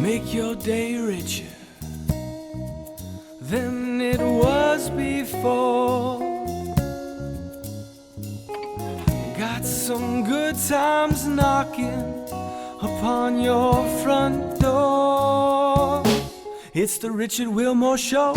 make your day richer than it was before. Got some good times knocking upon your front door. It's the Richard Wilmore Show.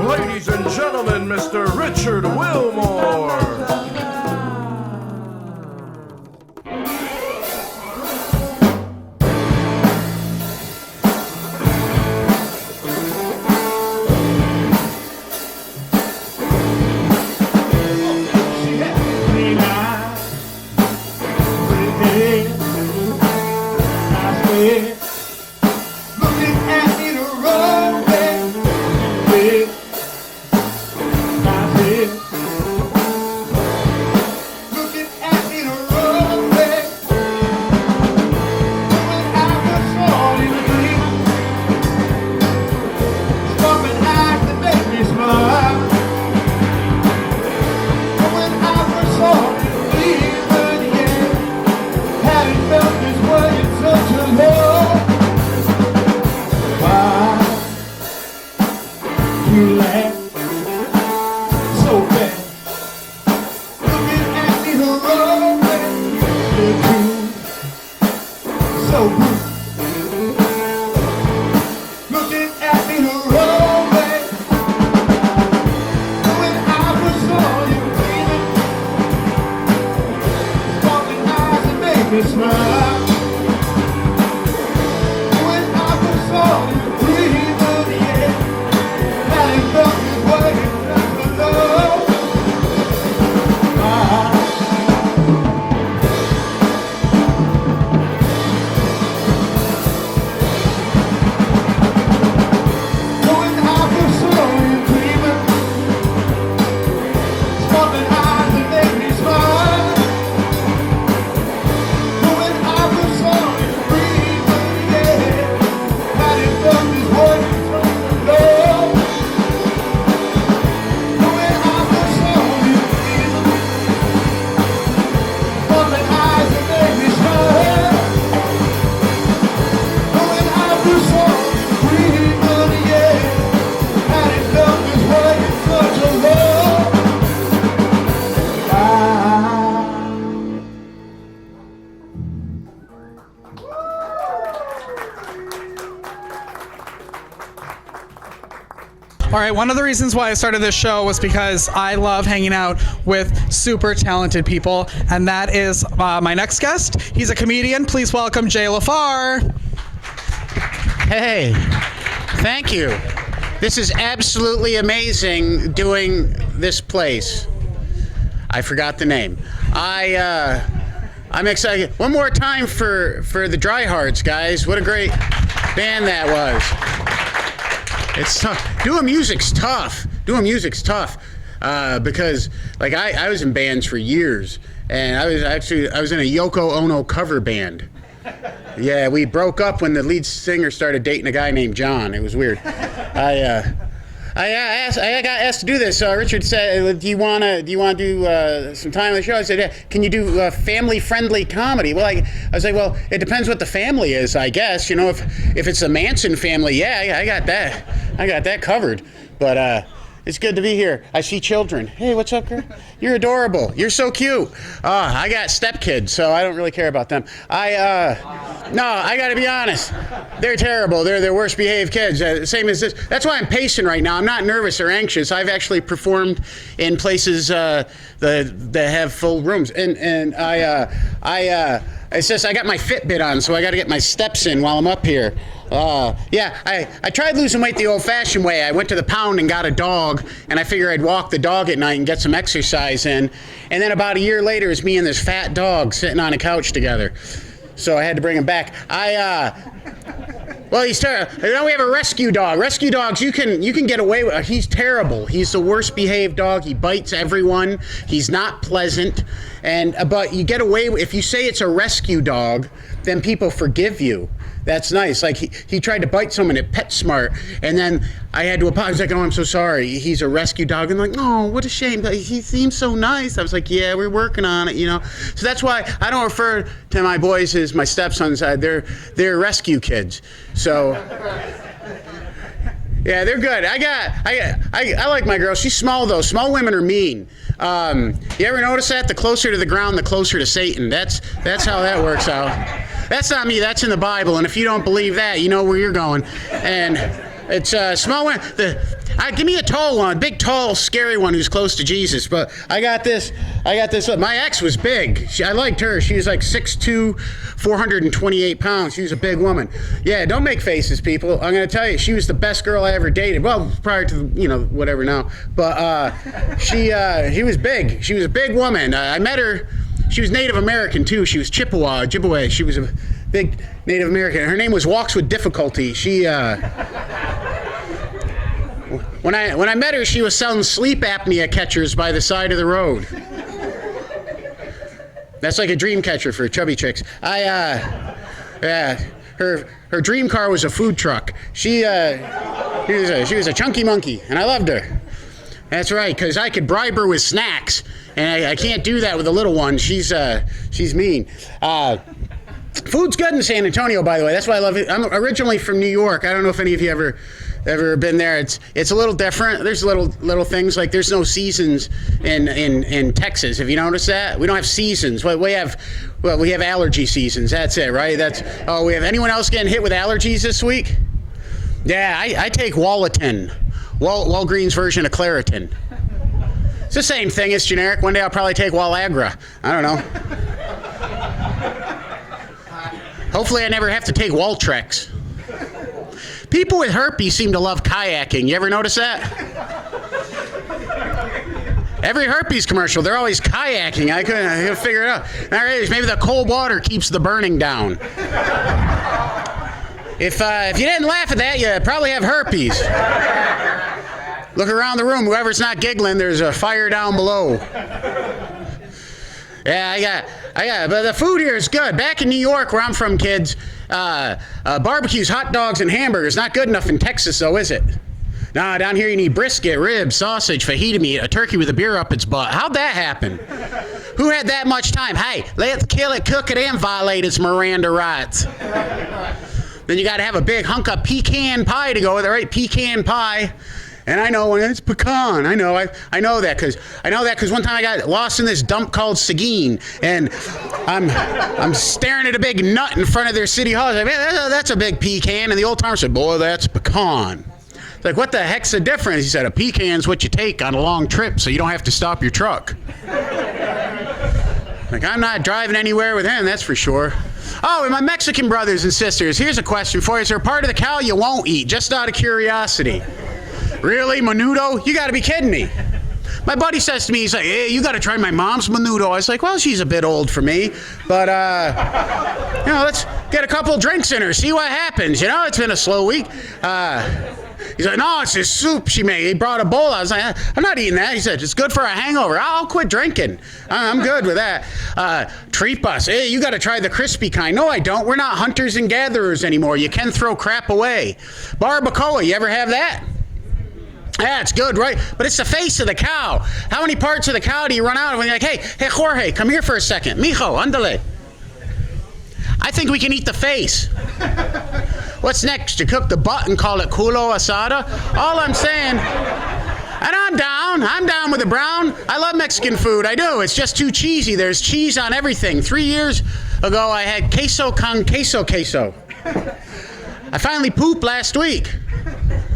Ladies and gentlemen, Mr. Richard Wilmore. All right, one of the reasons why I started this show was because I love hanging out with super talented people, and that is my next guest. He's a comedian. Please welcome Jay LaFarr. Hey, thank you. This is absolutely amazing doing this place. I forgot the name. I'm excited. One more time for the Dry Hearts, guys. What a great band that was. It's tough. Doing music's tough. Because like I was in bands for years, and I was in a Yoko Ono cover band. Yeah, we broke up when the lead singer started dating a guy named John. It was weird. I got asked to do this. Richard said, "Do you want to do some time on the show?" I said, "Yeah." "Can you do family-friendly comedy?" Well, I was like, "Well, it depends what the family is, I guess. You know, if it's a Manson family, yeah, I got that covered." But it's good to be here. I see children. Hey, what's up, girl? You're adorable. You're so cute. I got stepkids, so I don't really care about them. No, I got to be honest. They're terrible. They're the worst behaved kids. Same as this. That's why I'm pacing right now. I'm not nervous or anxious. I've actually performed in places that have full rooms, and It's just I got my Fitbit on, so I got to get my steps in while I'm up here. I tried losing weight the old-fashioned way. I went to the pound and got a dog, and I figured I'd walk the dog at night and get some exercise in. And then about a year later, it's me and this fat dog sitting on a couch together. So I had to bring him back. Well, he's terrible. Now we have a rescue dog. Rescue dogs, you can get away with. He's terrible. He's the worst behaved dog. He bites everyone. He's not pleasant. But you get away with, if you say it's a rescue dog, then people forgive you. That's nice. Like he tried to bite someone at PetSmart, and then I had to apologize. Like, oh, I'm so sorry. He's a rescue dog. And like, oh, what a shame. But he seems so nice. I was like, yeah, we're working on it, So that's why I don't refer to my boys as my stepsons. They're rescue kids. So. Yeah, they're good. I like my girl. She's small though. Small women are mean. You ever notice that? The closer to the ground, the closer to Satan. That's how that works out. That's not me. That's in the Bible. And if you don't believe that, you know where you're going. And it's small women. Give me a tall one, big, tall, scary one who's close to Jesus. But I got this. My ex was big. I liked her. She was like 6'2", 428 pounds. She was a big woman. Yeah, don't make faces, people. I'm going to tell you, she was the best girl I ever dated. Well, prior to, whatever now. But she was big. She was a big woman. I met her. She was Native American, too. She was Chippewa, Ojibwe. She was a big Native American. Her name was Walks with Difficulty. She... When I met her, she was selling sleep apnea catchers by the side of the road. That's like a dream catcher for chubby chicks. Her dream car was a food truck. She was a chunky monkey, and I loved her. That's right, because I could bribe her with snacks, and I can't do that with a little one. She's mean. Food's good in San Antonio, by the way. That's why I love it. I'm originally from New York. I don't know if any of you ever been there. It's a little different. There's little things like there's no seasons in Texas. Have you noticed that? We don't have seasons. We have allergy seasons. That's it, right? We have anyone else getting hit with allergies this week? Yeah, I take Walletin, Walgreens version of Claritin. It's the same thing. It's generic. One day I'll probably take Wallagra. I don't know. Hopefully I never have to take Waltrex. People with herpes seem to love kayaking. You ever notice that? Every herpes commercial, they're always kayaking. I couldn't figure it out. All right, maybe the cold water keeps the burning down. If you didn't laugh at that, you probably have herpes. Look around the room. Whoever's not giggling, there's a fire down below. Yeah, but the food here is good. Back in New York, where I'm from, kids, barbecues, hot dogs, and hamburgers. Not good enough in Texas, though, is it? Nah, down here you need brisket, ribs, sausage, fajita meat, a turkey with a beer up its butt. How'd that happen? Who had that much time? Hey, let's kill it, cook it, and violate its Miranda rights. Then you got to have a big hunk of pecan pie to go with it, right? Pecan pie. And I know when it's pecan. I know that because one time I got lost in this dump called Seguin, and I'm staring at a big nut in front of their city hall. I was like, man, that's a big pecan. And the old timer said, boy, that's pecan. It's like, what the heck's the difference? He said, a pecan's what you take on a long trip, so you don't have to stop your truck. Like, I'm not driving anywhere with him, that's for sure. Oh, and my Mexican brothers and sisters, here's a question for you. Is there a part of the cow you won't eat, just out of curiosity? Really? Menudo? You got to be kidding me. My buddy says to me, he's like, hey, you got to try my mom's menudo. I was like, well, she's a bit old for me. But, let's get a couple drinks in her, see what happens. It's been a slow week. He's like, no, it's this soup she made. He brought a bowl. I was like, I'm not eating that. He said, it's good for a hangover. I'll quit drinking. I'm good with that. Tripas. Hey, you got to try the crispy kind. No, I don't. We're not hunters and gatherers anymore. You can throw crap away. Barbacoa. You ever have that? Yeah, it's good, right? But it's the face of the cow. How many parts of the cow do you run out of when you're like, hey, Jorge, come here for a second. Mijo, ándale. I think we can eat the face. What's next? You cook the butt and call it culo asada? All I'm saying, and I'm down with the brown. I love Mexican food, I do. It's just too cheesy. There's cheese on everything. 3 years ago, I had queso con queso. I finally pooped last week.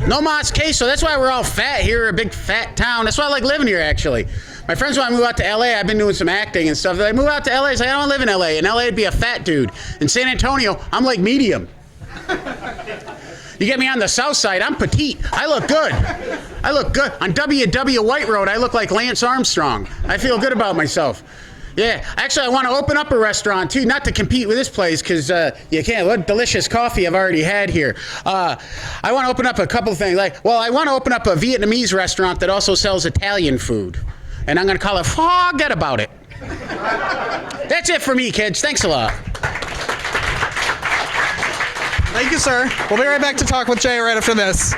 No mas queso. That's why we're all fat here, a big fat town. That's why I like living here, actually. My friends want to move out to LA. I've been doing some acting and stuff. They're like, move out to LA. It's like, I don't live in LA. In LA, I'd be a fat dude. In San Antonio, I'm like medium. You get me on the south side, I'm petite. I look good. I look good. On W.W. White Road, I look like Lance Armstrong. I feel good about myself. Yeah, actually, I want to open up a restaurant, too, not to compete with this place, because you can't. What delicious coffee I've already had here. I want to open up a couple of things. I want to open up a Vietnamese restaurant that also sells Italian food. And I'm going to call it Forget About It. That's it for me, kids. Thanks a lot. Thank you, sir. We'll be right back to talk with Jay right after this.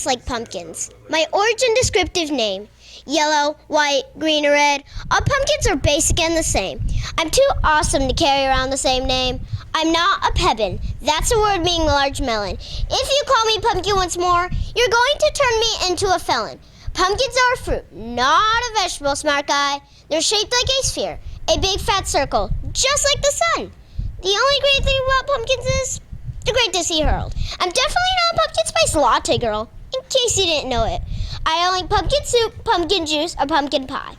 just like pumpkins. My origin descriptive name. Yellow, white, green, or red. All pumpkins are basic and the same. I'm too awesome to carry around the same name. I'm not a pebbin. That's a word meaning large melon. If you call me pumpkin once more, you're going to turn me into a felon. Pumpkins are a fruit, not a vegetable, smart guy. They're shaped like a sphere, a big fat circle, just like the sun. The only great thing about pumpkins is they're great to see hurled. I'm definitely not a pumpkin spice latte girl, in case you didn't know it. I don't like pumpkin soup, pumpkin juice, or pumpkin pie.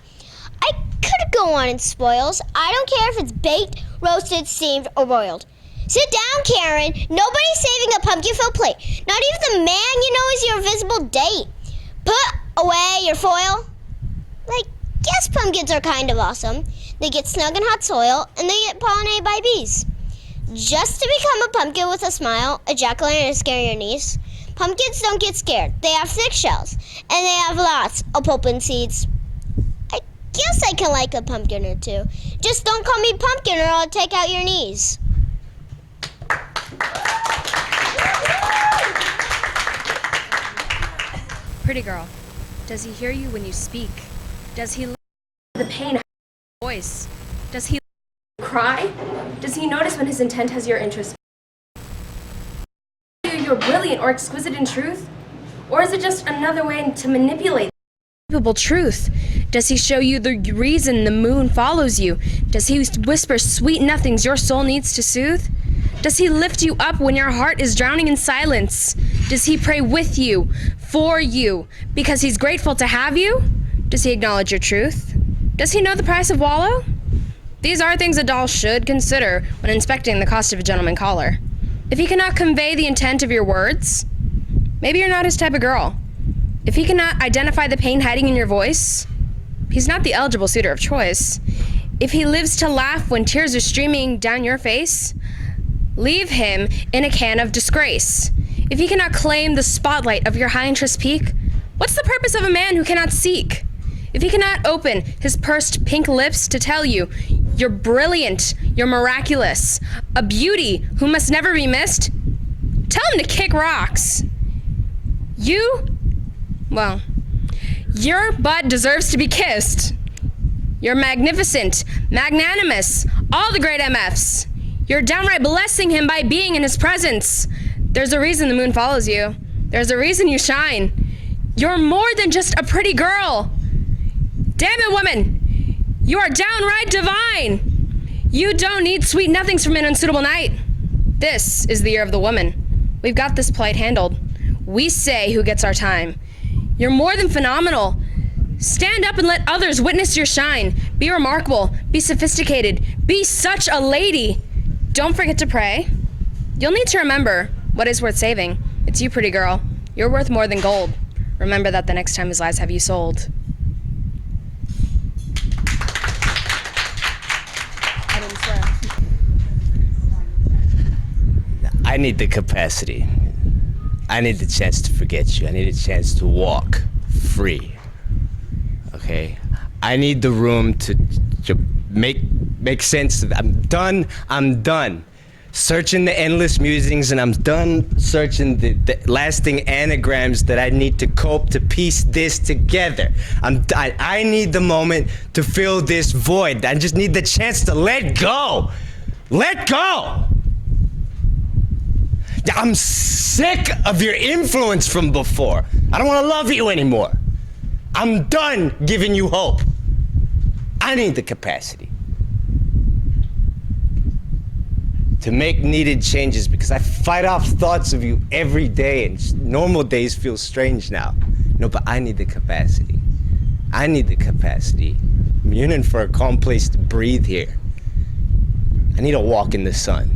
I could go on in spoils. I don't care if it's baked, roasted, steamed, or boiled. Sit down, Karen. Nobody's saving a pumpkin-filled plate. Not even the man you know is your invisible date. Put away your foil. Yes, pumpkins are kind of awesome. They get snug in hot soil, and they get pollinated by bees. Just to become a pumpkin with a smile, a jack-o'-lantern is scaring your niece. Pumpkins don't get scared. They have thick shells, and they have lots of pulp and seeds. I guess I can like a pumpkin or two. Just don't call me pumpkin or I'll take out your knees. Pretty girl, does he hear you when you speak? Does he listen to the pain of your voice? Does he cry? Does he notice when his intent has your interest? You're brilliant or exquisite in truth? Or is it just another way to manipulate truth? Does he show you the reason the moon follows you? Does he whisper sweet nothings your soul needs to soothe? Does he lift you up when your heart is drowning in silence? Does he pray with you, for you, because he's grateful to have you? Does he acknowledge your truth? Does he know the price of wallow? These are things a doll should consider when inspecting the cost of a gentleman caller. If he cannot convey the intent of your words, maybe you're not his type of girl. If he cannot identify the pain hiding in your voice, he's not the eligible suitor of choice. If he lives to laugh when tears are streaming down your face, leave him in a can of disgrace. If he cannot claim the spotlight of your high interest peak, what's the purpose of a man who cannot seek? If he cannot open his pursed pink lips to tell you you're brilliant, you're miraculous, a beauty who must never be missed, tell him to kick rocks. Your butt deserves to be kissed. You're magnificent, magnanimous, all the great MFs. You're downright blessing him by being in his presence. There's a reason the moon follows you. There's a reason you shine. You're more than just a pretty girl. Damn it, woman! You are downright divine! You don't need sweet nothings from an unsuitable night. This is the year of the woman. We've got this plight handled. We say who gets our time. You're more than phenomenal. Stand up and let others witness your shine. Be remarkable. Be sophisticated. Be such a lady. Don't forget to pray. You'll need to remember what is worth saving. It's you, pretty girl. You're worth more than gold. Remember that the next time his lies have you sold. I need the capacity. I need the chance to forget you. I need a chance to walk free. Okay? I need the room to make sense of it. I'm done searching the endless musings, and I'm done searching the lasting anagrams that I need to cope to piece this together. I need the moment to fill this void. I just need the chance to let go. Let go! I'm sick of your influence from before. I don't want to love you anymore. I'm done giving you hope. I need the capacity to make needed changes because I fight off thoughts of you every day, and normal days feel strange now. No, but I need the capacity. I need the capacity. I'm yearning for a calm place to breathe here. I need a walk in the sun.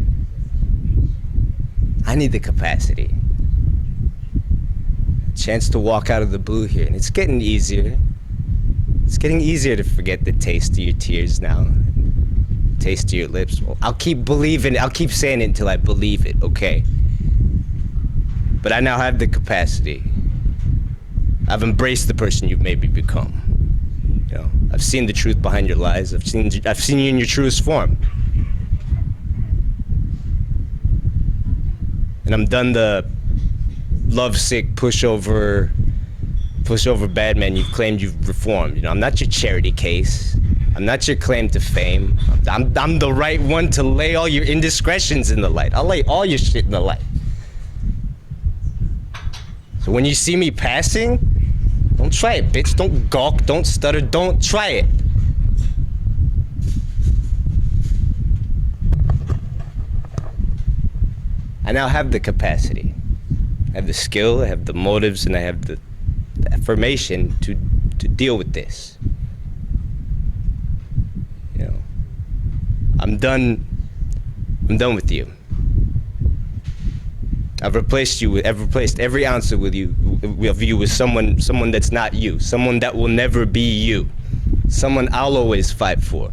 I need the capacity. A chance to walk out of the blue here, and it's getting easier. It's getting easier to forget the taste of your tears now. Taste of your lips. Well, I'll keep believing, I'll keep saying it until I believe it, okay? But I now have the capacity. I've embraced the person you've made me become. You know, I've seen the truth behind your lies. I've seen you in your truest form. And I'm done the lovesick, pushover bad man. You've claimed you've reformed. You know, I'm not your charity case. I'm not your claim to fame. I'm the right one to lay all your indiscretions in the light. I'll lay all your shit in the light. So when you see me passing, don't try it, bitch. Don't gawk, don't stutter, don't try it. I now have the capacity. I have the skill, I have the motives, and I have the affirmation to deal with this. You know, I'm done with you. I've replaced every ounce of you with someone that's not you, someone that will never be you, someone I'll always fight for.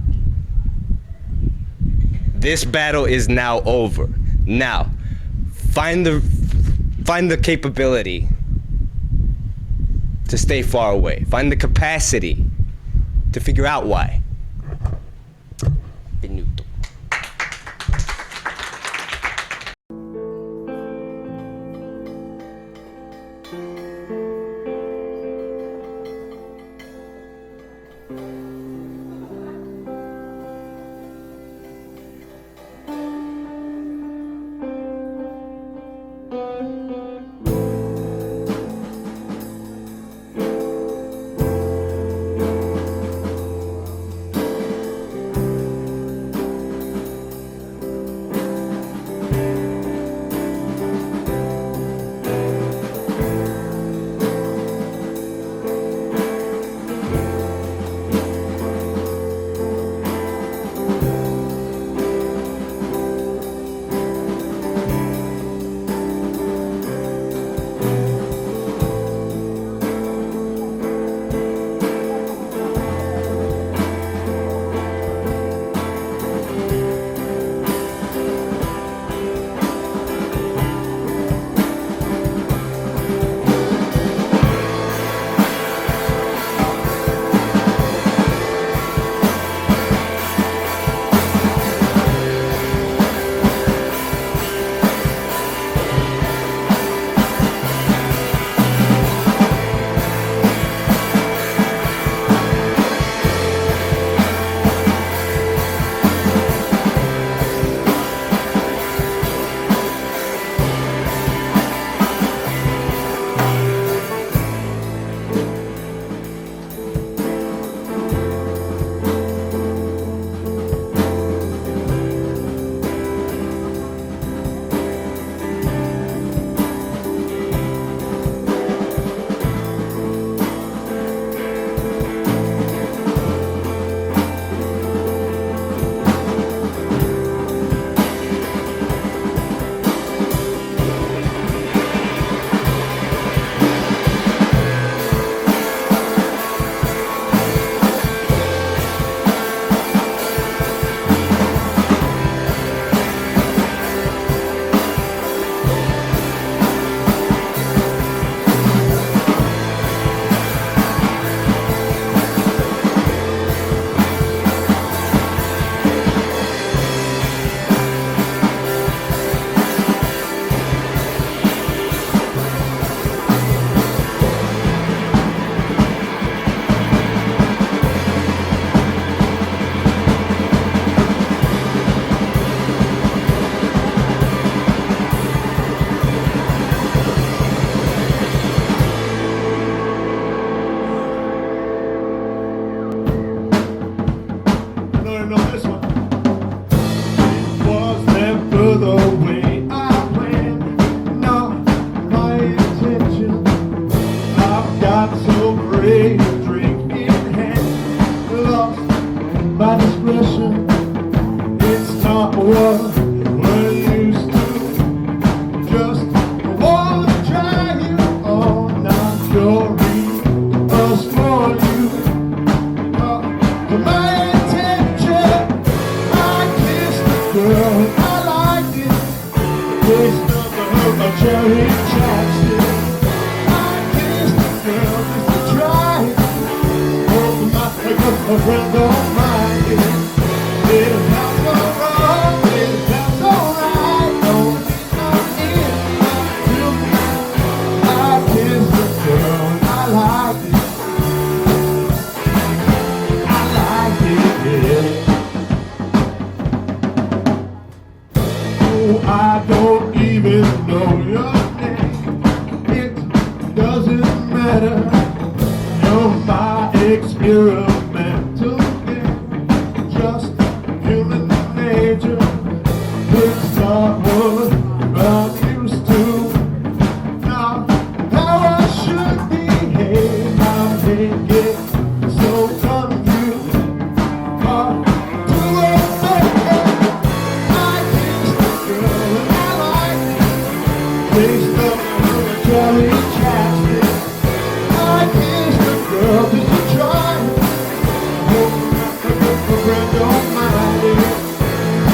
This battle is now over. Now, find the capability to stay far away. Find the capacity to figure out why. Benvenuto.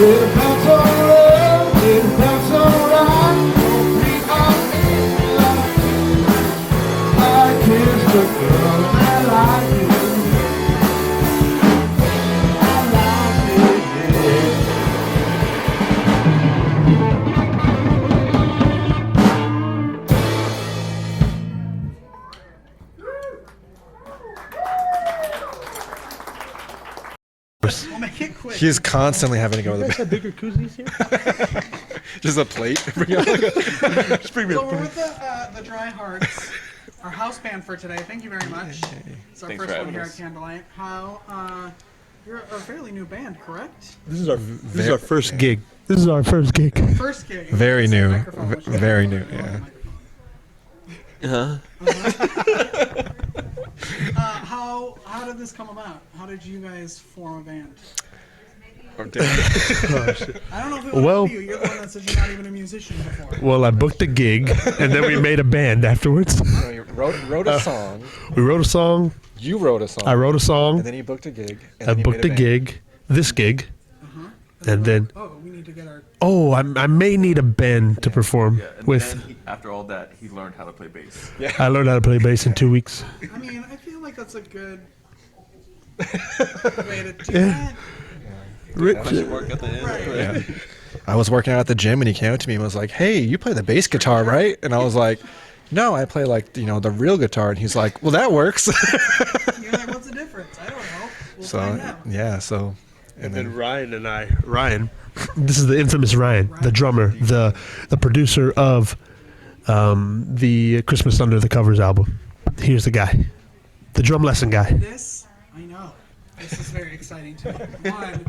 Little bounce on love, little bounce on rock. Don't be I kiss the girl that I like you. We'll make it quick. He's constantly having to go to the have bigger koozies here? Just a plate. Just bring me So a we're with the Dry Hearts, our house band for today. Thank you very much. It's our first one here at Candlelight. How, you're a fairly new band, correct? This is our first gig. This is our first gig. First gig. Very new. Microphone, which is- Very new, yeah. How did this come about? How did you guys form a band? Oh, damn. I don't know if it was Well- you. You're the one that said you're not even a musician before. Well, I booked a gig, and then we made a band afterwards. So you wrote a song. We wrote a song. You wrote a song. I wrote a song. And then you booked a gig. And I then you booked made a band. gig. This gig. And then, Oh, we need to get our. I may need a band to perform with. After all that, he learned how to play bass. I learned how to play bass in 2 weeks. I mean, I feel like that's a good way to do that. Work at the end. Right. I was working out at the gym and he came up to me and was like, "Hey, you play the bass guitar, right?" And I was like, "No, I play like the real guitar." And he's like, "Well, that works." You're like, what's the difference? I don't know. We'll find out. yeah, so and then Ryan, this is the infamous Ryan, the drummer, the producer of the Christmas Under the Covers album. Here's the guy, the drum lesson guy. This, I know. This is very exciting to me. One,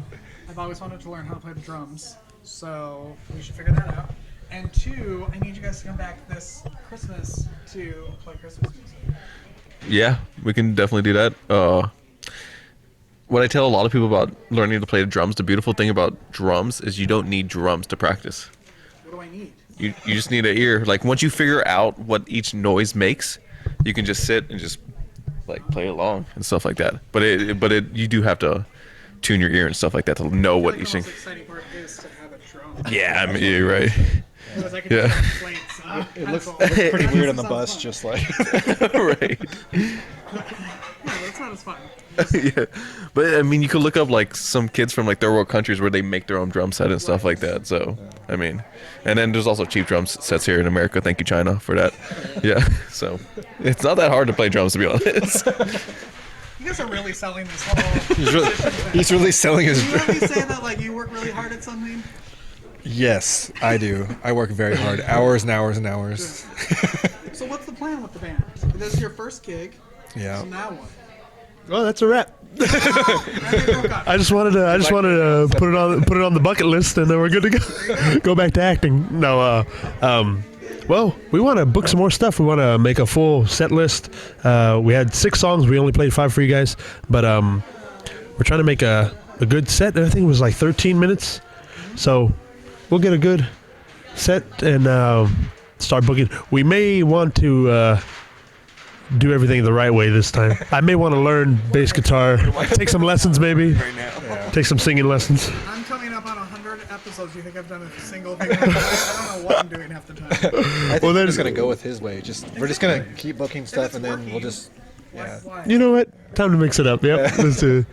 I've always wanted to learn how to play the drums, so we should figure that out. And two, I need you guys to come back this Christmas to play Christmas music. Yeah, we can definitely do that. What I tell a lot of people about learning to play the drums, the beautiful thing about drums is you don't need drums to practice. What do I need? You just need an ear. Like once you figure out what each noise makes, you can just sit and just like play along and stuff like that. But you do have to tune your ear and stuff like that to know what each The thing. most exciting part is to have a drum. Yeah, I mean, you're right. Because I can Yeah. hear complaints. it looks pretty weird on the bus, just like. Right. Yeah, that's not as fun. Yeah, but I mean, you could look up like some kids from like third world countries where they make their own drum set and stuff like that. So, I mean, and then there's also cheap drum sets here in America. Thank you, China, for that. Yeah, so it's not that hard to play drums, to be honest. You guys are really selling this whole. He's really selling his. Do you have me say that like you work really hard at something? Yes, I do. I work very hard, hours and hours and hours. So what's the plan with the band? This is your first gig. Yeah. So now what? Oh, that's a wrap. I I just wanted to put it on the bucket list, and then we're good to go. Go back to acting. No, well, we want to book some more stuff. We want to make a full set list. We had 6 songs. We only played 5 for you guys, but we're trying to make a good set. I think it was like 13 minutes. So we'll get a good set and start booking. We may want to do everything the right way this time. I may want to learn bass guitar, take some lessons maybe, take some singing lessons. I'm coming up on 100 episodes. You think I've done a single thing? I don't know what I'm doing half the time. I think Well, we're then- just gonna go with his way. We're just gonna keep booking stuff, and then we'll just. Yeah. Why? You know what? Time to mix it up. Yep. Let's do.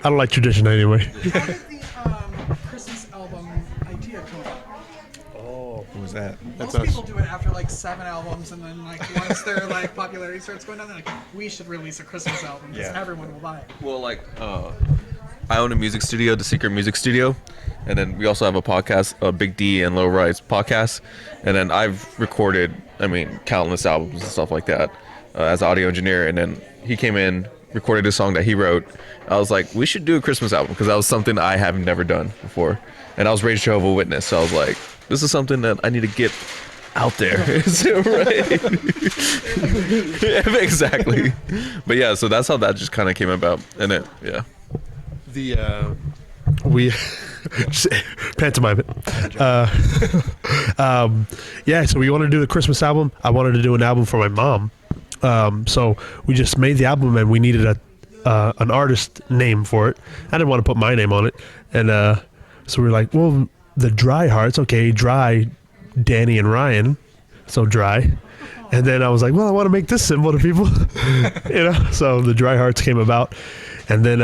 I don't like tradition anyway. How did the Christmas album idea come about? What was that? Most people do it after like 7 albums, and then like once their like popularity starts going down, they're like, we should release a Christmas album because Yeah. everyone will buy it. Well, like, I own a music studio, the Secret Music Studio, and then we also have a podcast, Big D and Low Rise podcast, and then I've recorded, countless albums and stuff like that as an audio engineer, and then he came in, recorded a song that he wrote. I was like, we should do a Christmas album because that was something I have never done before, and I was raised Jehovah's Witness, so I was like, this is something that I need to get out there. So, right? Yeah, exactly. But yeah, so that's how that just kind of came about, and then yeah. We pantomime it. Yeah, so we want to do the Christmas album. I wanted to do an album for my mom. So we just made the album, and we needed an artist name for it. I didn't want to put my name on it, and So we're like, well, the Dry Hearts, okay, Dry, Danny and Ryan, so Dry. And then I was like, well, I want to make this simple to people, So the Dry Hearts came about, and then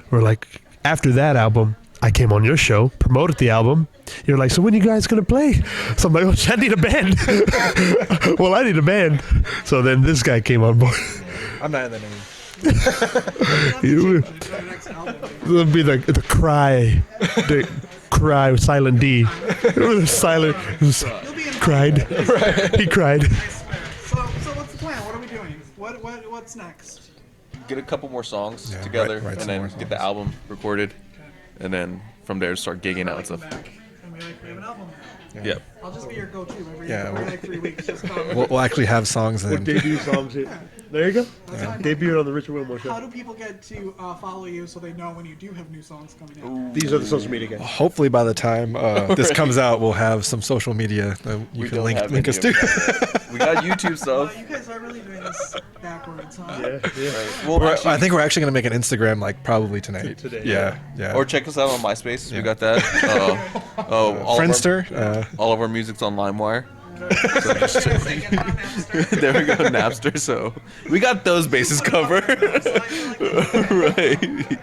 we're like, after that album, I came on your show, promoted the album. You're like, so when you guys gonna play? So I'm like, oh, I need a band. Well, I need a band. So then this guy came on board. I'm not in the name. It'll be the cry, with silent D. Silent cried. He cried. So what's the plan? What are we doing? What's next? Get a couple more songs together, write and some then more get the album recorded, and then from there start gigging out and stuff. And we have an album. Yeah. I'll just be your go-to every like 3 weeks. Just We'll actually have songs then. Debut songs. There you go. Debut on the Richard Wilmore show. How do people get to follow you so they know when you do have new songs coming out? These are the social media guys. Hopefully by the time this comes out, we'll have some social media that you can link us to. We got YouTube stuff. You guys are really doing this backwards, huh? Yeah. Well, I think we're actually gonna make an Instagram like probably tonight. Today, Yeah. or check us out on MySpace. We got that. Friendster. All of our music's on LimeWire. So there we go, Napster. So we got those bases covered. Right.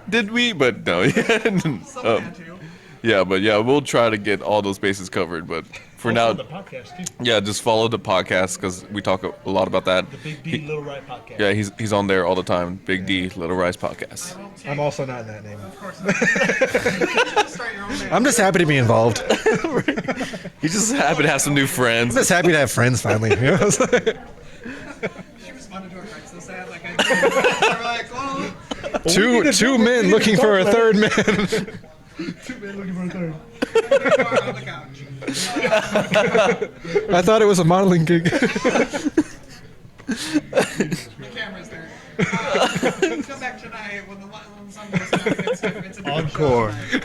Did we? But no. Yeah, but we'll try to get all those bases covered. But for now, the podcast too. yeah, just follow the podcast because we talk a lot about that. The Big D Little Rye podcast. Yeah, he's on there all the time. Big D Little Rise podcast. I'm also not in that name. Of course not. I'm just happy to be involved. He's just happy to have some new friends. I'm just happy to have friends finally. She responded to our Craigslist ad like I did. Two men looking for a third man. 2 men looking for a third. On the couch. I thought it was a modeling gig. The camera's there. Come back tonight when the sun goes down. It's a different Encore. show.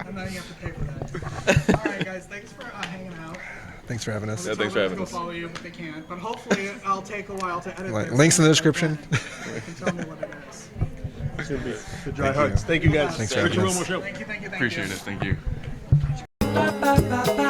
And then you have to pay for that. All right, guys. Thanks for hanging out. Thanks for having us. Yeah, thanks for having Go us. follow you, but they can't. But hopefully, I'll take a while to edit this. Links in the description. You can tell me what it is. It's gonna be the Dry Hearts. Thank you guys. Thanks for Richard having us. Wilmore show. Thank you. Appreciate it. Thank you. Ba, ba, ba, ba.